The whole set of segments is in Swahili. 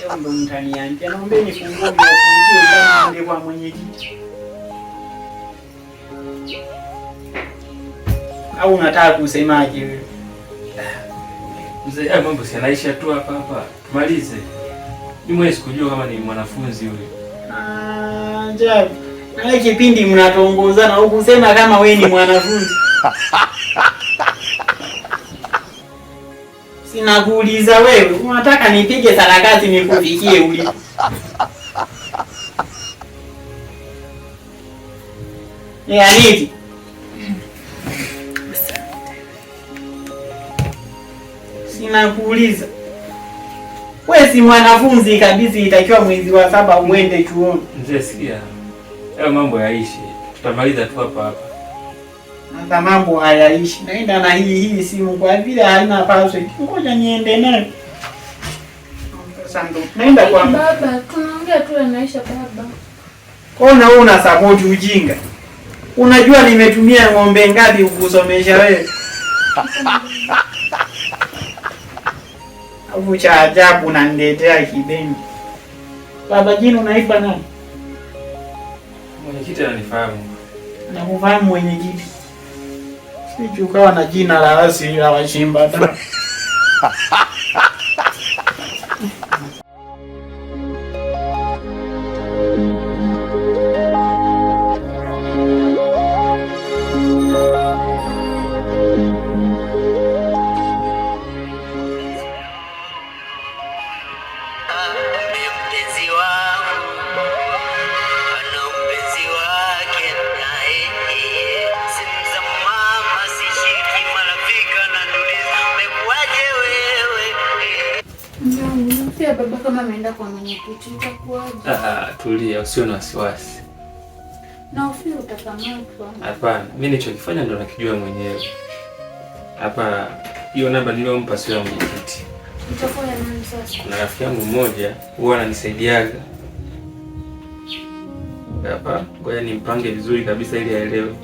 Leo ndo mtaniambia naombeni funguo nifungie ndani kwa mwenyekiti. Au unataka kusemaje wewe? Mzee, mambo si yanaisha tu hapa hapa. Tumalize. Mimi mwenyewe sikujua kama ni mwanafunzi huyo. Ajabu. Na kipindi mnatongozana au kusema kama wewe ni mwanafunzi. Sina kuuliza wewe, unataka nipige sarakasi nikufikie ulipo? Aniti. Sina kuuliza. Wewe si mwanafunzi kabisa, itakiwa mwezi wa 7 uende chuoni. Mzee, sikia. Hayo mambo yaishi. Tutamaliza tu hapa hapa. Hata mambo hayaishi. Naenda na hii simu kwa vile haina password. Ngoja niende nayo. Sasa ndo naenda kwa baba. Tunaongea tu yanaisha baba. Kona wewe una support ujinga. Unajua nimetumia ng'ombe ngapi kukusomesha wewe? Au cha ajabu unaniletea kibengi. Baba jina unaitwa nani? Mwenyekiti ananifahamu. Nakufahamu mwenyekiti. Sisi ukawa na jina la asili la Washimba tu. Baba kama ameenda kwa mwenyekiti itakuwaje? Tulia, usio na wasiwasi. Na ufio utakamatwa. Hapana, mimi nilichokifanya ndo nakijua mwenyewe. Hapa hiyo namba niliyompa sio ya mwenyekiti. Itakuwa ya nani sasa? Kuna rafiki yangu mmoja huwa ananisaidiaga. Hapa, ngoja nimpange vizuri kabisa ili aelewe.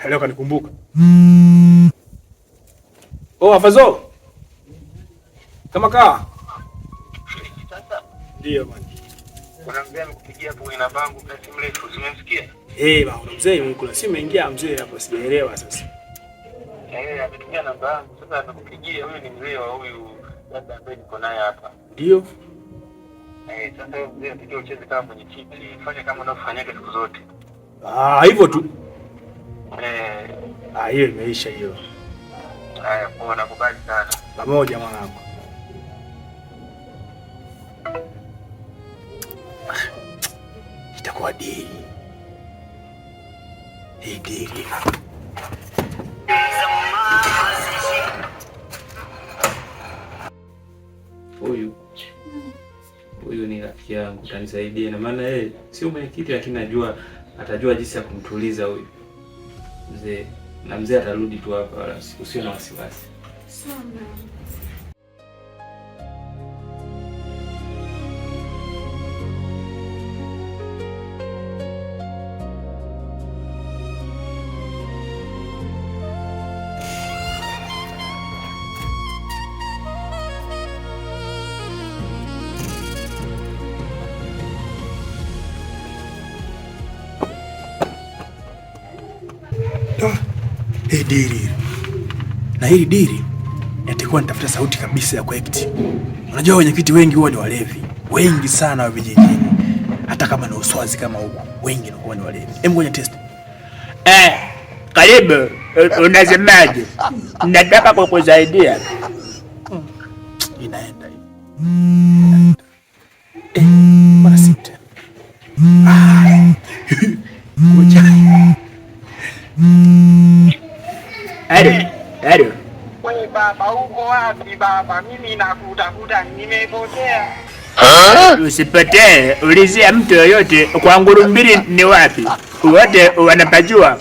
Leo kanikumbuka. Oh, Afazo. Kama kaa. Ndio bwana. Kuna mzee amekupigia hapo kwenye namba yangu kwa simu refu, umemsikia? Bwana mzee, kuna simu ingia mzee hapo sijaelewa sasa. Ametumia namba yangu sasa atakupigia, huyu ni mzee wa huyu labda ambaye niko naye hapa. Ndio. Sasa mzee ndio ucheze kama mwenyekiti, fanya kama unavyofanyaga siku zote. Hivyo tu. Hiyo imeisha hiyo. Haya, poa, nakubali sana. Pamoja mwanangu. Itakuwa dili. Hii dili. Huyu ni rafiki yangu, utanisaidia na maana yeye sio mwenyekiti lakini najua atajua jinsi ya kumtuliza huyu mzee. Na mzee atarudi tu hapa, wala usio na wasiwasi. Sana. Dili. Na hili dili nitakuwa nitafuta sauti kabisa ya kuact. Unajua wenyekiti wengi huwa ni walevi. Wengi sana wa vijijini. Hata kama ni uswazi kama huko, wengi huwa ni walevi. Hebu ngoja test. Karibu. Unasemaje? Nataka kukusaidia. Inaenda hivi. Bana sita. Ngoja. Ado. Wewe baba, uko wapi baba? Mimi nakutafuta, nimepotea. Usipotee, ulizia mtu yoyote kwa Ngurumbili ni wapi. Wote wanapajua.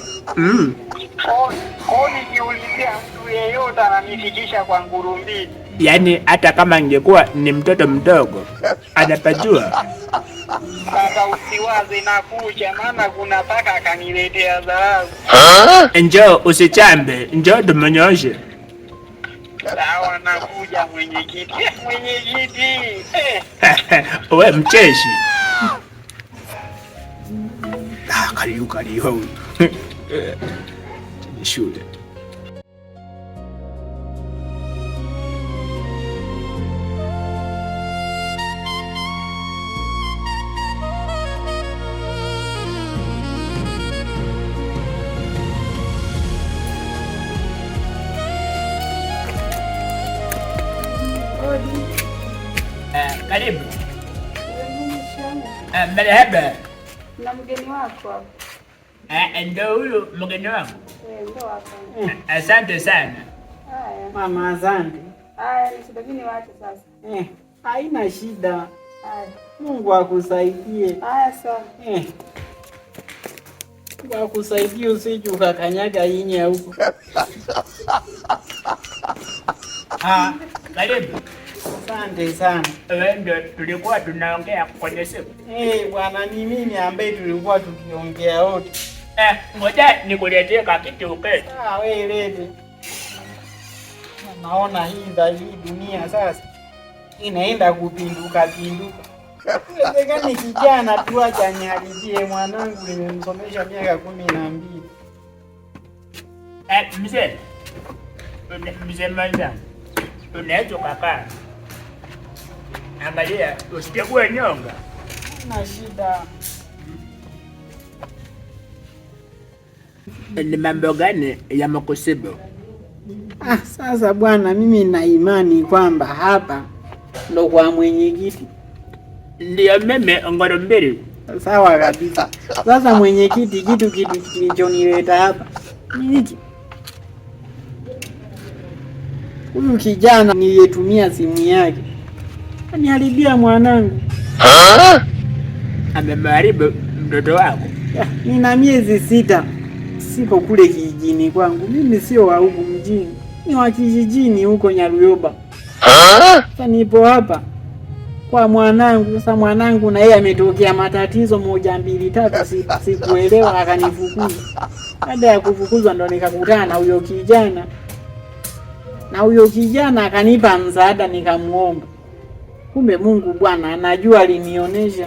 Kwa nikiulizia mtu yeyote ananifikisha kwa Ngurumbili. Yaani hata kama ningekuwa ni mtoto mdogo anapajua. Sasa usiwaze nakuja, maana kuna paka akaniletea dharau. Njoo usichambe, njoo tumenyoshe. Sawa, nakuja mwenyekiti. Mwenyekiti. Wewe mcheshi. Kariuka leo. Ni shule. Karibu. Marhaba. Na mgeni wako hapo. Ndio huyo mgeni wangu. Ndio hapo. Asante sana. Haya. Mama, asante. Haya, nisubiri waache sasa. Haina shida. Haya. Mungu akusaidie. Haya sawa. Mungu akusaidie usije ukakanyaga inya huko. Karibu. Asante sana. Wewe ndio tulikuwa tunaongea kwenye simu. Bwana, ni mimi ambaye tulikuwa tukiongea wote. Ngoja nikuletee kitu uketi. Wewe lete. Naona hii dunia sasa inaenda kupinduka. Inawezekana kijana tu achaniharibie. Mwanangu nimemsomesha miaka 12. Mzee Manza. Unaweza kukaa. Angalia, usichague nyonga. Na shida. Ni mambo gani ya makusibu? Sasa bwana, mimi na imani kwamba hapa ndo kwa mwenyekiti. Ndio mimi Ngurumbili. Sawa kabisa. Sasa mwenyekiti, kitu kilichonileta hapa ni hiki. Huyu kijana niliyetumia simu yake aniharibia mwanangu. Amemharibu mtoto wako? Nina miezi 6 siko kule kijijini kwangu. Mimi sio wa huku mjini, ni wa kijijini huko Nyaruyoba. Sasa nipo hapa kwa mwanangu. Sasa mwanangu na yeye ametokea matatizo 1 2 3, sikuelewa akanifukuza. Baada ya kufukuzwa ndo nikakutana na huyo kijana. Na huyo kijana akanipa msaada, nikamuomba. Kumbe Mungu bwana anajua, alinionyesha.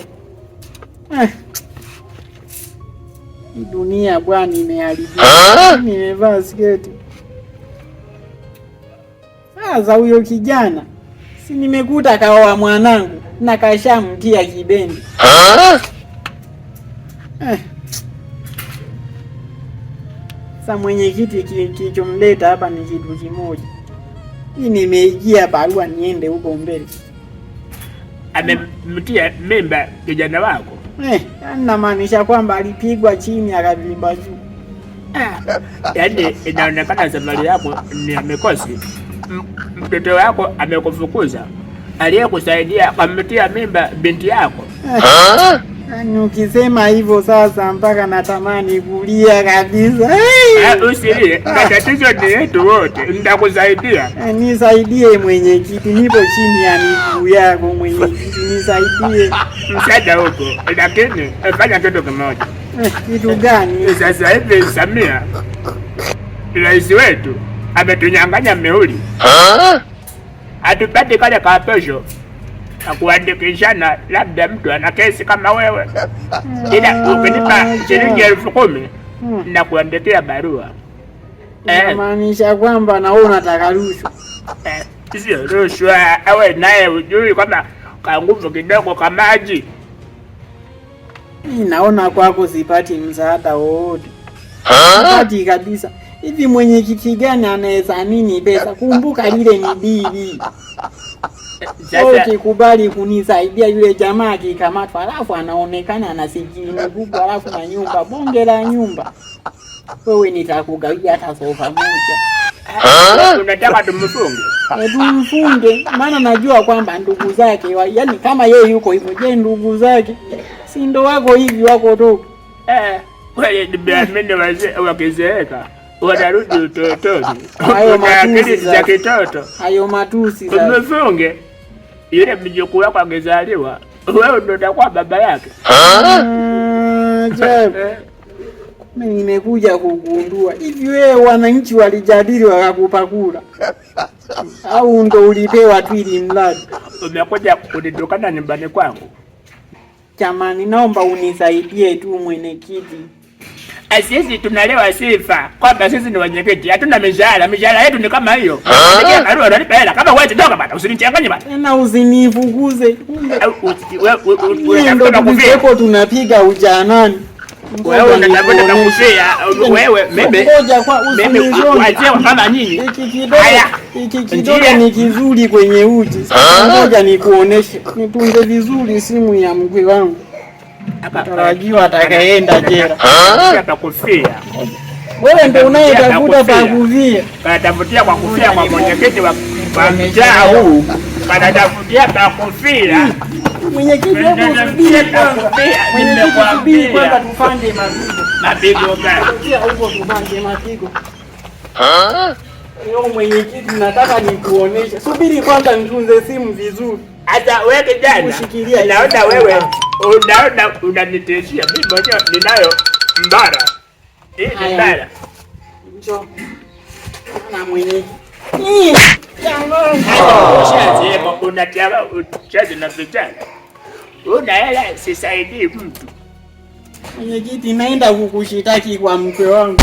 Dunia bwana imeharibika. Nimevaa sketi. Sasa huyo kijana si nimekuta kaoa mwanangu na kashamtia kibendi. Sasa mwenyekiti, kilichomleta hapa ni kitu kimoja. Mimi nimeigia barua niende huko mbele. Amemtia mimba kijana wako? Namaanisha kwamba alipigwa chini akavimba juu. Yaani inaonekana safari yako ni amekosi. Mtoto wako amekufukuza, aliyekusaidia akamtia mimba binti yako. Ukisema hivyo sasa mpaka natamani kulia kabisa. Usilie, matatizo ni yetu wote, nitakusaidia. Nisaidie mwenyekiti, nipo chini ya miguu yako mwenyekiti, nisaidie. Msaada huko, lakini fanya kitu kimoja. Kitu gani? Sasa hivi Samia, rais wetu, ametunyang'anya mihuri. Hatupati kale kapesho na kuandikishana, labda mtu ana kesi kama wewe. Ila ukinipa shilingi 10,000 na kuandikia barua. Maanisha kwamba na wewe unataka rushwa? Sio rushwa, awe naye ujui kama ka nguvu kidogo kama maji. Naona kwako sipati msaada wowote. Sipati kabisa. Hivi mwenyekiti gani anaweza nini pesa? Kumbuka lile ni dili. Ukikubali kunisaidia yule jamaa akikamatwa, alafu anaonekana ana sijini kubwa, alafu na nyumba, bonge la nyumba, wewe nitakugawia hata sofa moja. Unataka tumfunge? Tumfunge, maana najua kwamba ndugu zake, yaani kama yeye yuko hivyo, je, ndugu zake si ndo wako hivi wako tu? Wewe nimeamini wazee wakizeeka wanarudi utotoni. Hayo matusi za kitoto. Hayo matusi sasa. Umefunge yule mjukuu wako angezaliwa, wewe ndio utakuwa baba yake. Mimi nimekuja kugundua hivi, wewe wananchi walijadili wakakupa kura au ndo ulipewa tu ili mradi? Umekuja kunitokana nyumbani kwangu. Jamani, naomba unisaidie tu mwenyekiti. Sisi tunalewa sifa kwamba sisi ni wenyekiti, hatuna mishahara. Mishahara yetu ni kama hiyo. Ndio unalipa hela. Kama wewe kidogo bana, usinichanganye bana. Tena usinifukuze. Wewe ndio tunakufa tunapiga ujanani. Wewe unatafuta kufia. Wewe mimi waje kama nyinyi. Hiki kidogo ni kizuri kwenye uji. Ngoja nikuoneshe. Nitunze vizuri simu ya mkwe wangu. Tarajiwa atakayeenda jela. Hapa kufia. Wewe ndio unayetafuta pa kufia. Katafutia kwa kufia kwa mwenyekiti wa mtaa huu. Katafutia pa kufia. Mwenyekiti hapo subiri kwanza. Mwenyekiti kwanza tufanye mapigo. Mapigo gani? Huko tufanye mapigo. Leo mwenyekiti nataka nikuoneshe. Subiri kwanza nitunze simu vizuri. Hata wewe kijana. Naona wewe unanitishia. Mimi mwenyewe ninayo mbara. Hii mbara. Njoo. Na mwenyekiti. Unatiaba uchazi na vijana. Una hela sisaidii mtu. Mwenyekiti, naenda kukushitaki kwa mke wangu.